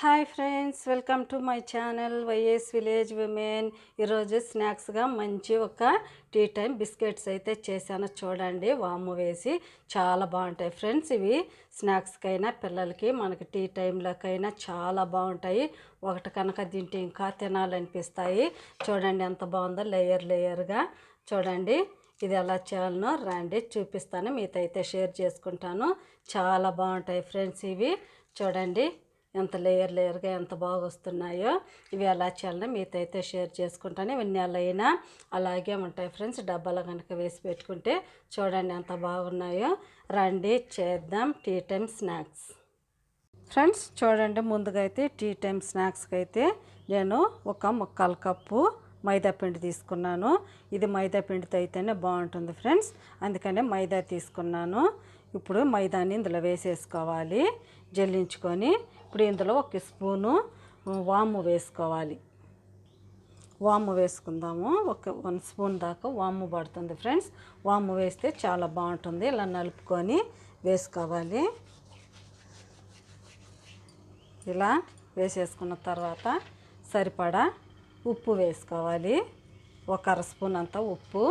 Hi friends, welcome to my channel YS village women. ఈరోజు స్నాక్స్గా మంచి ఒక టీ టైం బిస్కెట్స్ అయితే చేశాను. చూడండి, వాము వేసి చాలా బాగుంటాయి ఫ్రెండ్స్. ఇవి స్నాక్స్కైనా పిల్లలకి మనకి టీ టైంలోకైనా చాలా బాగుంటాయి. ఒకటి కనుక తింటే ఇంకా తినాలనిపిస్తాయి. చూడండి ఎంత బాగుందో, లేయర్ లేయర్గా. చూడండి ఇది ఎలా చేయాలనో రండి చూపిస్తాను, మీతో అయితే షేర్ చేసుకుంటాను. చాలా బాగుంటాయి ఫ్రెండ్స్ ఇవి. చూడండి ఎంత లేయర్ లేయర్గా ఎంత బాగా వస్తున్నాయో. ఇవి ఎలా చేయాలని మీతో అయితే షేర్ చేసుకుంటాను. ఇవి నెలైనా అలాగే ఉంటాయి ఫ్రెండ్స్, డబ్బాలో కనుక వేసి పెట్టుకుంటే. చూడండి ఎంత బాగున్నాయో. రండి చేద్దాం టీ టైం స్నాక్స్. ఫ్రెండ్స్ చూడండి, ముందుగా అయితే టీ టైం స్నాక్స్కి అయితే నేను ఒక 1/4 కప్పు మైదా పిండి తీసుకున్నాను. ఇది మైదా పిండితో అయితేనే బాగుంటుంది ఫ్రెండ్స్, అందుకనే మైదా తీసుకున్నాను. ఇప్పుడు మైదాని ఇందులో వేసేసుకోవాలి, జల్లించుకొని. ఇప్పుడు ఇందులో 1 స్పూను వాము వేసుకోవాలి. వాము వేసుకుందాము. 1 స్పూన్ దాకా వాము పడుతుంది ఫ్రెండ్స్. వాము వేస్తే చాలా బాగుంటుంది. ఇలా నలుపుకొని వేసుకోవాలి. ఇలా వేసేసుకున్న తర్వాత సరిపడా ఉప్పు వేసుకోవాలి. 1/2 స్పూన్ అంత ఉప్పు.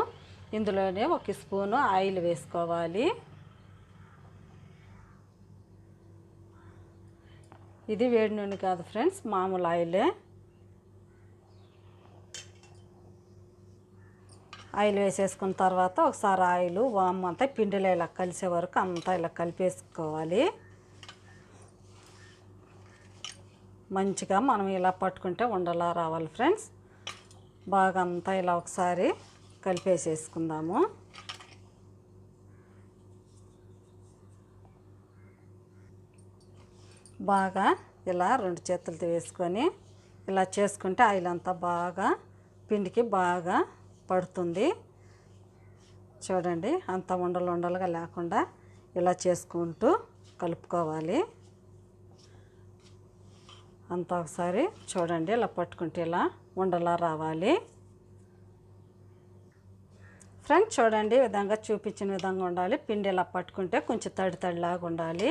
ఇందులోనే 1 స్పూను ఆయిల్ వేసుకోవాలి. ఇది వేడి నూనె కాదు ఫ్రెండ్స్, మామూలు ఆయిలే. ఆయిల్ వేసేసుకున్న తర్వాత ఒకసారి ఆయిల్ వాము అంతా పిండిలో ఇలా కలిసే వరకు అంతా ఇలా కలిపేసుకోవాలి. మంచిగా మనం ఇలా పట్టుకుంటే ఉండలా రావాలి ఫ్రెండ్స్. బాగా అంతా ఇలా ఒకసారి కలిపేసేసుకుందాము. బాగా ఇలా 2 చేతులతో వేసుకొని ఇలా చేసుకుంటే ఆయిల్ అంతా బాగా పిండికి బాగా పడుతుంది. చూడండి అంత ఉండలు ఉండలుగా లేకుండా ఇలా చేసుకుంటూ కలుపుకోవాలి. అంతా ఒకసారి చూడండి ఇలా పట్టుకుంటే ఇలా ఉండలా రావాలి ఫ్రెండ్స్. చూడండి ఈ విధంగా చూపించిన విధంగా ఉండాలి. పిండి ఇలా పట్టుకుంటే కొంచెం తడి తడిలాగా ఉండాలి.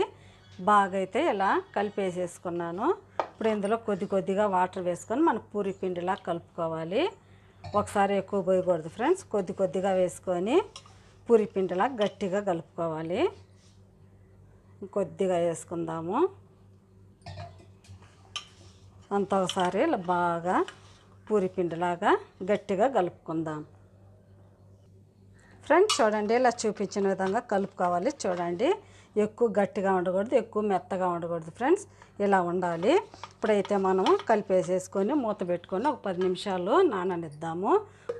బాగా అయితే ఇలా కలిపేసేసుకున్నాను. ఇప్పుడు ఇందులో కొద్ది కొద్దిగా వాటర్ వేసుకొని మనకు పూరి పిండిలా కలుపుకోవాలి. ఒకసారి ఎక్కువ పోయకూడదు ఫ్రెండ్స్, కొద్ది కొద్దిగా వేసుకొని పూరి పిండిలా గట్టిగా కలుపుకోవాలి. కొద్దిగా వేసుకుందాము. అంతా ఒకసారి ఇలా బాగా పూరి పిండిలాగా గట్టిగా కలుపుకుందాం ఫ్రెండ్స్. చూడండి ఇలా చూపించిన విధంగా కలుపుకోవాలి. చూడండి ఎక్కువ గట్టిగా ఉండకూడదు, ఎక్కువ మెత్తగా ఉండకూడదు ఫ్రెండ్స్, ఇలా ఉండాలి. ఇప్పుడైతే మనము కలిపేసేసుకొని మూత పెట్టుకొని ఒక 10 నిమిషాలు నాననిద్దాము.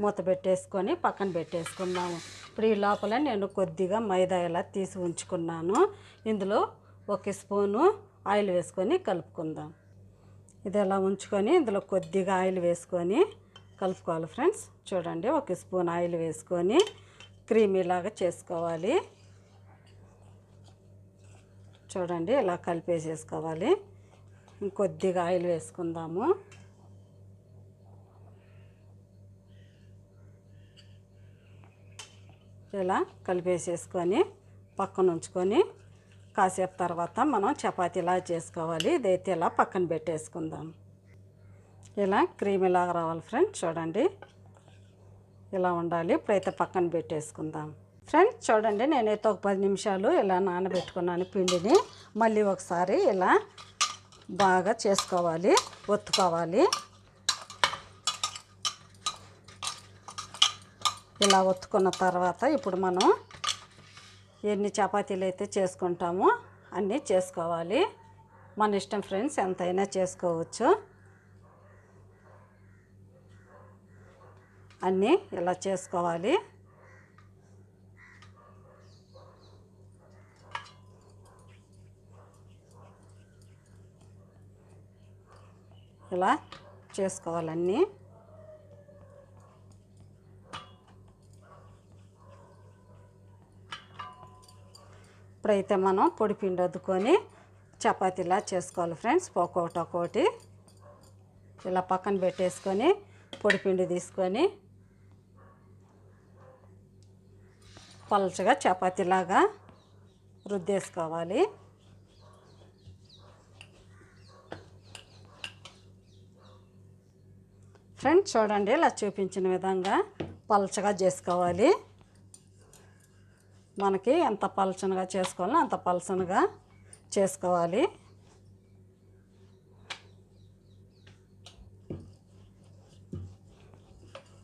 మూత పెట్టేసుకొని పక్కన పెట్టేసుకుందాము. ఇప్పుడు ఈ లోపల నేను కొద్దిగా మైదా ఇలా తీసి ఉంచుకున్నాను. ఇందులో 1 స్పూను ఆయిల్ వేసుకొని కలుపుకుందాం. ఇది ఇలా ఉంచుకొని ఇందులో కొద్దిగా ఆయిల్ వేసుకొని కలుపుకోవాలి ఫ్రెండ్స్. చూడండి 1 స్పూన్ ఆయిల్ వేసుకొని క్రీమీలాగా చేసుకోవాలి. చూడండి ఇలా కలిపేసేసుకోవాలి. ఇంకొద్దిగా ఆయిల్ వేసుకుందాము. ఇలా కలిపేసేసుకొని పక్కన ఉంచుకొని కాసేపు తర్వాత మనం చపాతీలా చేసుకోవాలి. ఇదైతే ఇలా పక్కన పెట్టేసుకుందాం. ఇలా క్రీమీలాగా రావాలి ఫ్రెండ్స్. చూడండి ఇలా ఉండాలి. ఇప్పుడైతే పక్కన పెట్టేసుకుందాం ఫ్రెండ్స్. చూడండి నేనైతే ఒక 10 నిమిషాలు ఇలా నానబెట్టుకున్నాను పిండిని. మళ్ళీ ఒకసారి ఇలా బాగా చేసుకోవాలి, ఒత్తుకోవాలి. ఇలా ఒత్తుకున్న తర్వాత ఇప్పుడు మనం ఎన్ని చపాతీలు అయితే చేసుకుంటామో అన్నీ చేసుకోవాలి. మన ఇష్టం ఫ్రెండ్స్, ఎంతైనా చేసుకోవచ్చు. అన్నీ ఇలా చేసుకోవాలి. ఇలా చేసుకోవాలన్నీ. ఇప్పుడైతే మనం పొడి పిండి వద్దుకొని చపాతీలా చేసుకోవాలి ఫ్రెండ్స్. ఒక్కొక్కటి ఇలా పక్కన పెట్టేసుకొని పొడి పిండి తీసుకొని పలచగా చపాతీలాగా రుద్దేసుకోవాలి. ఫ్రెండ్స్ చూడండి, ఇలా చూపించిన విధంగా పలచగా చేసుకోవాలి. మనకి ఎంత పలచనగా చేసుకోవాలో అంత పలచనగా చేసుకోవాలి.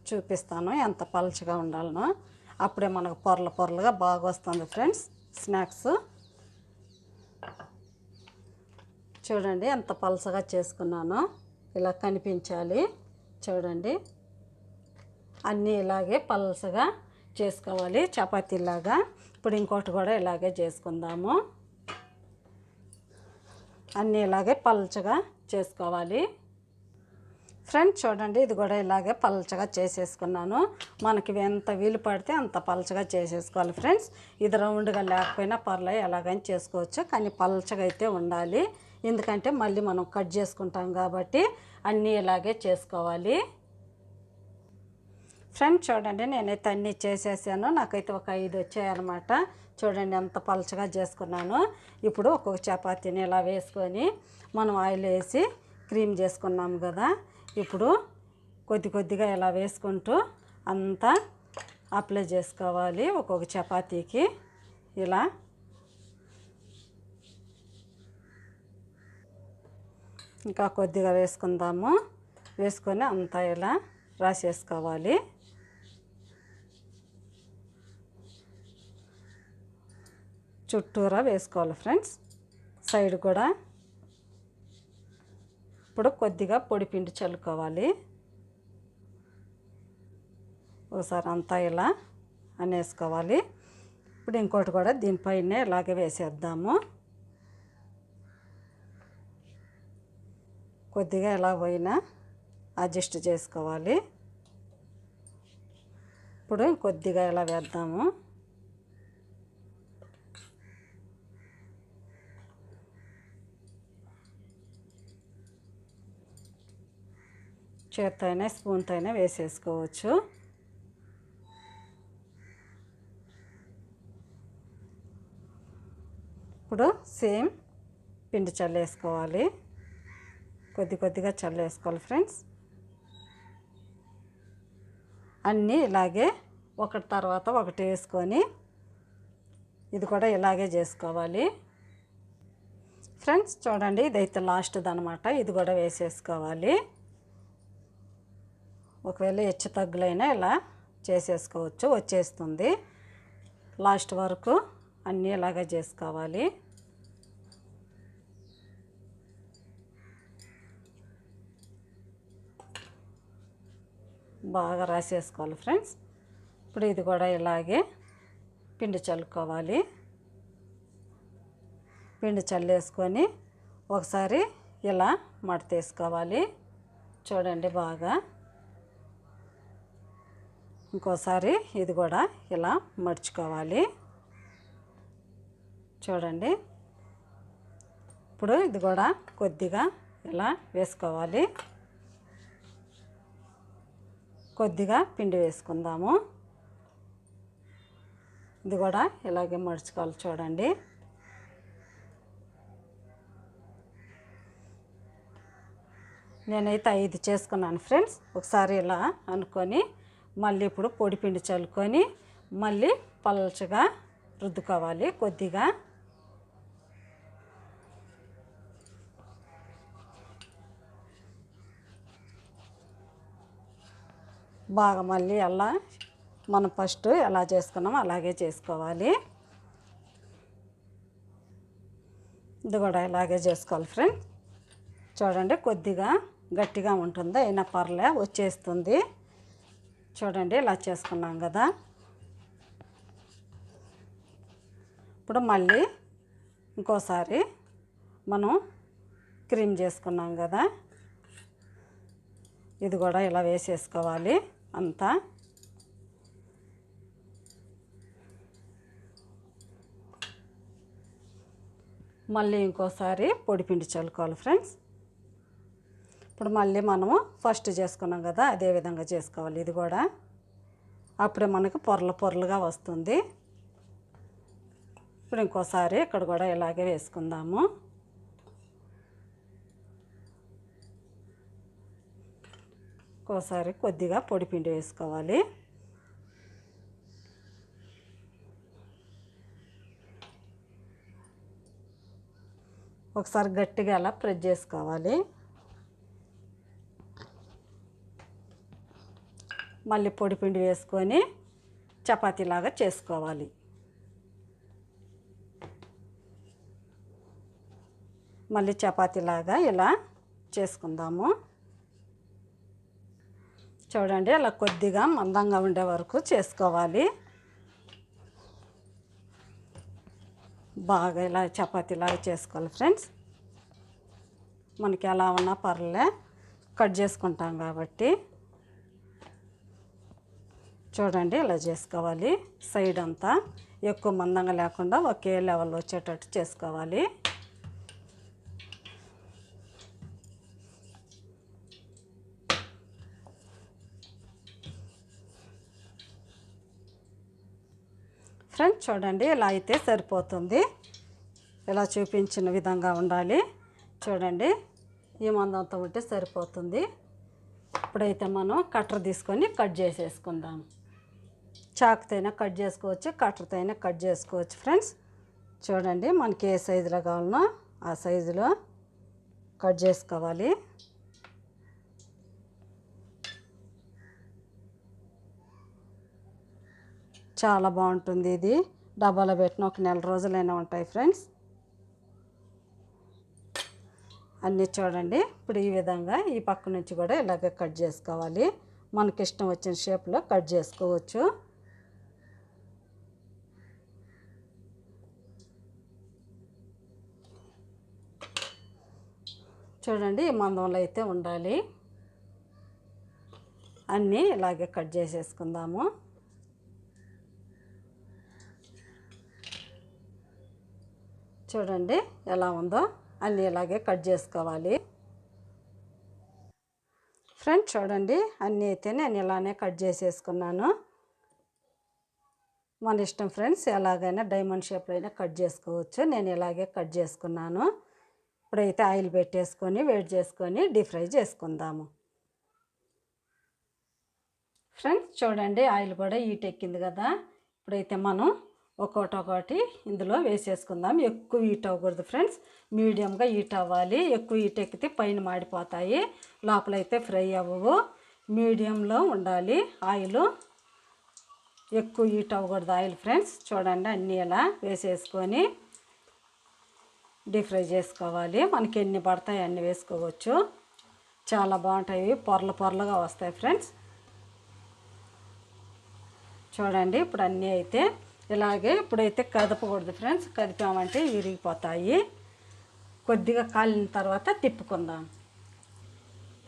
చూపిస్తాను ఎంత పలచగా ఉండాలనో, అప్పుడే మనకు పొరలు పొరలుగా బాగా వస్తుంది ఫ్రెండ్స్ స్నాక్స్. చూడండి ఎంత పలచగా చేసుకున్నానో, ఇలా కనిపించాలి. చూడండి అన్నీ ఇలాగే పలచగా చేసుకోవాలి చపాతీలాగా. ఇప్పుడు ఇంకోటి కూడా ఇలాగే చేసుకుందాము. అన్నీ ఇలాగే పలచగా చేసుకోవాలి. ఫ్రెండ్స్ చూడండి, ఇది కూడా ఇలాగే పలచగా చేసేసుకున్నాను. మనకి ఎంత వీలు పడితే అంత పలచగా చేసేసుకోవాలి ఫ్రెండ్స్. ఇది రౌండ్గా లేకపోయినా పర్లేదు, ఎలాగైనా చేసుకోవచ్చు, కానీ పలచగా అయితే ఉండాలి. ఎందుకంటే మళ్ళీ మనం కట్ చేసుకుంటాం కాబట్టి అన్నీ ఇలాగే చేసుకోవాలి. ఫ్రెండ్స్ చూడండి, నేనైతే అన్నీ చేసేసాను. నాకైతే ఒక 5 వచ్చాయన్నమాట. చూడండి ఎంత పలచగా చేసుకున్నాను. ఇప్పుడు ఒక్కొక్క చపాతీని ఇలా వేసుకొని మనం ఆయిల్ వేసి క్రీమ్ చేసుకున్నాం కదా, ఇప్పుడు కొద్ది కొద్దిగా ఇలా వేసుకుంటూ అంతా అప్లై చేసుకోవాలి ఒక్కొక్క చపాతీకి. ఇలా ఇంకా కొద్దిగా వేసుకుందాము. వేసుకొని అంతా ఇలా రాసేసుకోవాలి. చుట్టూరా వేసుకోవాలి ఫ్రెండ్స్, సైడ్ కూడా. ఇప్పుడు కొద్దిగా పొడి పిండి చల్లుకోవాలి. ఒకసారి అంతా ఇలా అనేసుకోవాలి. ఇప్పుడు ఇంకోటి కూడా దీనిపైనే ఇలాగే వేసేద్దాము. కొద్దిగా ఎలా పోయినా అడ్జస్ట్ చేసుకోవాలి. ఇప్పుడు కొద్దిగా ఇలా వేద్దాము. చేత్తో అయినా స్పూన్తో అయినా వేసేసుకోవచ్చు. ఇప్పుడు సేమ్ పిండి చల్లేసుకోవాలి. కొద్ది కొద్దిగా చల్లేసుకోవాలి ఫ్రెండ్స్. అన్నీ ఇలాగే ఒకటి తర్వాత ఒకటి వేసుకొని ఇది కూడా ఇలాగే చేసుకోవాలి. ఫ్రెండ్స్ చూడండి, ఇదైతే లాస్ట్ది అనమాట. ఇది కూడా వేసేసుకోవాలి. ఒకవేళ హెచ్చు తగ్గులైనా ఇలా చేసేసుకోవచ్చు, వచ్చేస్తుంది. లాస్ట్ వరకు అన్నీ ఇలాగే చేసుకోవాలి. బాగా రాసేసుకోవాలి ఫ్రెండ్స్. ఇప్పుడు ఇది కూడా ఇలాగే పిండి చల్లుకోవాలి. పిండి చల్లేసుకొని ఒకసారి ఇలా మడతేసుకోవాలి. చూడండి బాగా. ఇంకోసారి ఇది కూడా ఇలా మడుచుకోవాలి. చూడండి, ఇప్పుడు ఇది కూడా కొద్దిగా ఇలా వేసుకోవాలి. కొద్దిగా పిండి వేసుకుందాము. ఇది కూడా ఇలాగే మడుచుకోవాలి. చూడండి, నేనైతే 5 చేసుకున్నాను ఫ్రెండ్స్. ఒకసారి ఇలా అనుకొని మళ్ళీ ఇప్పుడు పొడి పిండి చల్లుకొని మళ్ళీ పల్చగా రుద్దుకోవాలి. కొద్దిగా బాగా మళ్ళీ అలా మనం ఫస్ట్ ఎలా చేసుకున్నామో అలాగే చేసుకోవాలి. ఇది కూడా ఇలాగే చేసుకోవాలి ఫ్రెండ్స్. చూడండి, కొద్దిగా గట్టిగా ఉంటుంది, అయినా పర్లే, వచ్చేస్తుంది. చూడండి ఇలా చేసుకున్నాం కదా. ఇప్పుడు మళ్ళీ ఇంకోసారి మనం క్రీమ్ చేసుకున్నాం కదా, ఇది కూడా ఇలా వేసేసుకోవాలి అంతా. మళ్ళీ ఇంకోసారి పొడిపిండి చల్లుకోవాలి ఫ్రెండ్స్. ఇప్పుడు మళ్ళీ మనము ఫస్ట్ చేసుకున్నాం కదా, అదే విధంగా చేసుకోవాలి. ఇది కూడా అప్పుడే మనకు పొరలు పొరలుగా వస్తుంది. ఇప్పుడు ఇంకోసారి ఇక్కడ కూడా ఇలాగే వేసుకుందాము. ఒకసారి కొద్దిగా పొడిపిండి వేసుకోవాలి. ఒకసారి గట్టిగా అలా ప్రెస్ చేసుకోవాలి. మళ్ళీ పొడిపిండి వేసుకొని చపాతీలాగా చేసుకోవాలి. మళ్ళీ చపాతీలాగా ఇలా చేసుకుందాము. చూడండి, అలా కొద్దిగా మందంగా ఉండే వరకు చేసుకోవాలి. బాగా ఇలా చపాతీలాగా చేసుకోవాలి ఫ్రెండ్స్. మనకి ఎలా ఉన్నా పర్లే, కట్ చేసుకుంటాం కాబట్టి. చూడండి, ఇలా చేసుకోవాలి. సైడ్ అంతా ఎక్కువ మందంగా లేకుండా ఒకే లెవెల్లో వచ్చేటట్టు చేసుకోవాలి. ఫ్రెండ్స్ చూడండి, ఇలా అయితే సరిపోతుంది. ఇలా చూపించిన విధంగా ఉండాలి. చూడండి, ఈ మందంతో ఉంటే సరిపోతుంది. ఇప్పుడైతే మనం కట్టర్ తీసుకొని కట్ చేసేసుకుందాం. చాకుతో అయినా కట్ చేసుకోవచ్చు, కట్టర్తో అయినా కట్ చేసుకోవచ్చు ఫ్రెండ్స్. చూడండి, మనకి ఏ సైజులో కావాలనో ఆ సైజులో కట్ చేసుకోవాలి. చాలా బాగుంటుంది. ఇది డబ్బాలో పెట్టిన ఒక నెల రోజులైనా ఉంటాయి ఫ్రెండ్స్. అన్నీ చూడండి, ఇప్పుడు ఈ విధంగా ఈ పక్క నుంచి కూడా ఇలాగే కట్ చేసుకోవాలి. మనకి ఇష్టం వచ్చిన షేప్లో కట్ చేసుకోవచ్చు. చూడండి, ఈ మందంలో అయితే ఉండాలి. అన్నీ ఇలాగే కట్ చేసేసుకుందాము. చూడండి ఎలా ఉందో, అన్నీ ఇలాగే కట్ చేసుకోవాలి ఫ్రెండ్స్. చూడండి, అన్నీ అయితే నేను ఇలానే కట్ చేసేసుకున్నాను. మన ఇష్టం ఫ్రెండ్స్, ఎలాగైనా డైమండ్ షేప్లో అయినా కట్ చేసుకోవచ్చు. నేను ఇలాగే కట్ చేసుకున్నాను. ఇప్పుడైతే ఆయిల్ పెట్టేసుకొని వేడి చేసుకొని డీప్ ఫ్రై చేసుకుందాము ఫ్రెండ్స్. చూడండి, ఆయిల్ కూడా హీట్ ఎక్కింది కదా. ఇప్పుడైతే మనం ఒక్కొక్కటి ఇందులో వేసేసుకుందాం. ఎక్కువ హీట్ అవ్వకూడదు ఫ్రెండ్స్, మీడియంగా హీట్ అవ్వాలి. ఎక్కువ హీట్ ఎక్కితే పైన మాడిపోతాయి, లోపలైతే ఫ్రై అవ్వవు. మీడియంలో ఉండాలి ఆయిల్, ఎక్కువ హీట్ అవ్వకూడదు ఆయిల్ ఫ్రెండ్స్. చూడండి, అన్నీ ఇలా వేసేసుకొని డీప్ ఫ్రై చేసుకోవాలి. మనకి ఎన్ని పడతాయి అన్ని వేసుకోవచ్చు. చాలా బాగుంటాయి, పొరలు పొరలుగా వస్తాయి ఫ్రెండ్స్. చూడండి, ఇప్పుడు అన్నీ అయితే ఇలాగే. ఇప్పుడైతే కదపకూడదు ఫ్రెండ్స్, కదిపామంటే విరిగిపోతాయి. కొద్దిగా కాలిన తర్వాత తిప్పుకుందాం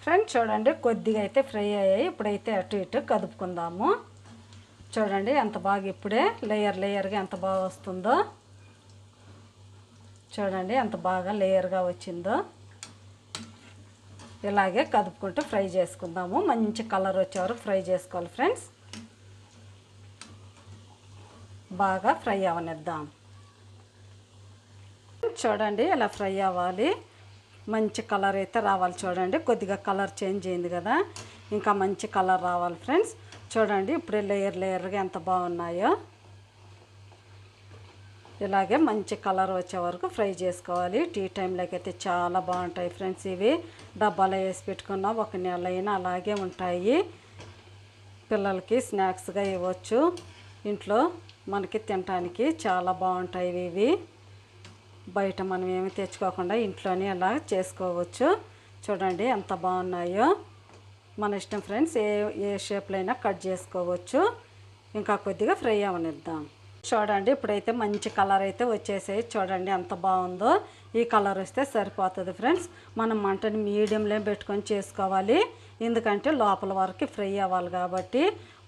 ఫ్రెండ్స్. చూడండి, కొద్దిగా అయితే ఫ్రై అయ్యాయి. ఇప్పుడైతే అటు ఇటు కదుపుకుందాము. చూడండి ఎంత బాగా, ఇప్పుడే లేయర్ లేయర్గా ఎంత బాగా వస్తుందో. చూడండి ఎంత బాగా లేయర్గా వచ్చిందో. ఇలాగే కదుపుకుంటూ ఫ్రై చేసుకుందాము. మంచి కలర్ వచ్చే వరకు ఫ్రై చేసుకోవాలి ఫ్రెండ్స్. బాగా ఫ్రై అవనిద్దాం. చూడండి, ఇలా ఫ్రై అవ్వాలి. మంచి కలర్ అయితే రావాలి. చూడండి, కొద్దిగా కలర్ చేంజ్ అయింది కదా, ఇంకా మంచి కలర్ రావాలి ఫ్రెండ్స్. చూడండి, ఇప్పుడే లేయర్ లేయర్గా ఎంత బాగున్నాయో. ఇలాగే మంచి కలర్ వచ్చే వరకు ఫ్రై చేసుకోవాలి. టీ టైంలోకి అయితే చాలా బాగుంటాయి ఫ్రెండ్స్. ఇవి డబ్బాలో వేసి పెట్టుకున్నా ఒక నెల అయినా అలాగే ఉంటాయి. పిల్లలకి స్నాక్స్గా ఇవ్వచ్చు. ఇంట్లో మనకి తినడానికి చాలా బాగుంటాయి ఇవి. బయట మనం ఏమి తెచ్చుకోకుండా ఇంట్లోనే అలా చేసుకోవచ్చు. చూడండి ఎంత బాగున్నాయో. మన ఇష్టం ఫ్రెండ్స్, ఏ షేప్లో అయినా కట్ చేసుకోవచ్చు. ఇంకా కొద్దిగా ఫ్రై అవనిద్దాం. చూడండి, ఇప్పుడైతే మంచి కలర్ అయితే వచ్చేసాయి. చూడండి ఎంత బాగుందో. ఈ కలర్ వస్తే సరిపోతుంది ఫ్రెండ్స్. మనం మంటని మీడియంలో పెట్టుకొని చేసుకోవాలి. ఎందుకంటే లోపల వరకు ఫ్రై అవ్వాలి కాబట్టి.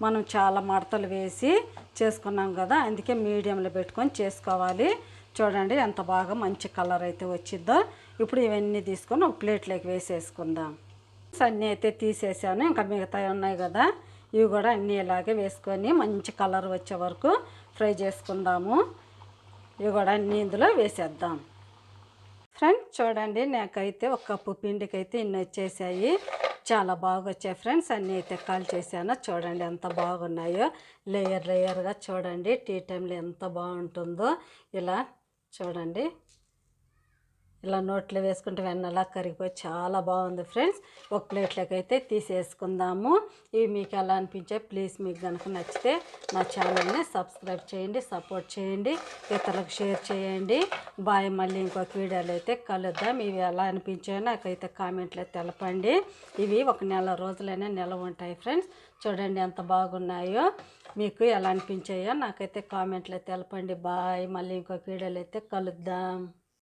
మనం చాలా మడతలు వేసి చేసుకున్నాం కదా, అందుకే మీడియంలో పెట్టుకొని చేసుకోవాలి. చూడండి ఎంత బాగా మంచి కలర్ అయితే వచ్చిందో. ఇప్పుడు ఇవన్నీ తీసుకొని ఒక ప్లేట్లోకి వేసేసుకుందాం. అన్నీ అయితే తీసేసాను, ఇంకా మిగతా ఉన్నాయి కదా, ఇవి కూడా అన్నీ ఇలాగే వేసుకొని మంచి కలర్ వచ్చే వరకు ఫ్రై చేసుకుందాము. ఇవి కూడా అన్నీ ఇందులో వేసేద్దాం ఫ్రెండ్స్. చూడండి, నాకైతే ఒక కప్పు పిండికి అయితే ఇన్ని వచ్చేసాయి. చాలా బాగా వచ్చాయి ఫ్రెండ్స్. అన్నీ అయితే కాల్ చేశాను. చూడండి ఎంత బాగున్నాయో, లేయర్ లేయర్గా. చూడండి టీ టైంలో ఎంత బాగుంటుందో. ఇలా చూడండి, ఇలా నోట్లో వేసుకుంటే వెన్నలా కరిగిపోయి చాలా బాగుంది ఫ్రెండ్స్. ఒక ప్లేట్లోకి అయితే తీసేసుకుందాము. ఇవి మీకు ఎలా అనిపించాయి? ప్లీజ్ మీకు కనుక నచ్చితే నా ఛానల్ని సబ్స్క్రైబ్ చేయండి, సపోర్ట్ చేయండి, ఇతరులకు షేర్ చేయండి. బాయ్. మళ్ళీ ఇంకొక వీడియోలో అయితే కలుద్దాం. ఇవి ఎలా అనిపించాయో నాకైతే కామెంట్లో తెలపండి. ఇవి ఒక నెల రోజులైనా నిలవ ఉంటాయి ఫ్రెండ్స్. చూడండి ఎంత బాగున్నాయో. మీకు ఎలా అనిపించాయో నాకైతే కామెంట్లో తెలపండి. బాయ్. మళ్ళీ ఇంకొక వీడియోలో అయితే కలుద్దాం.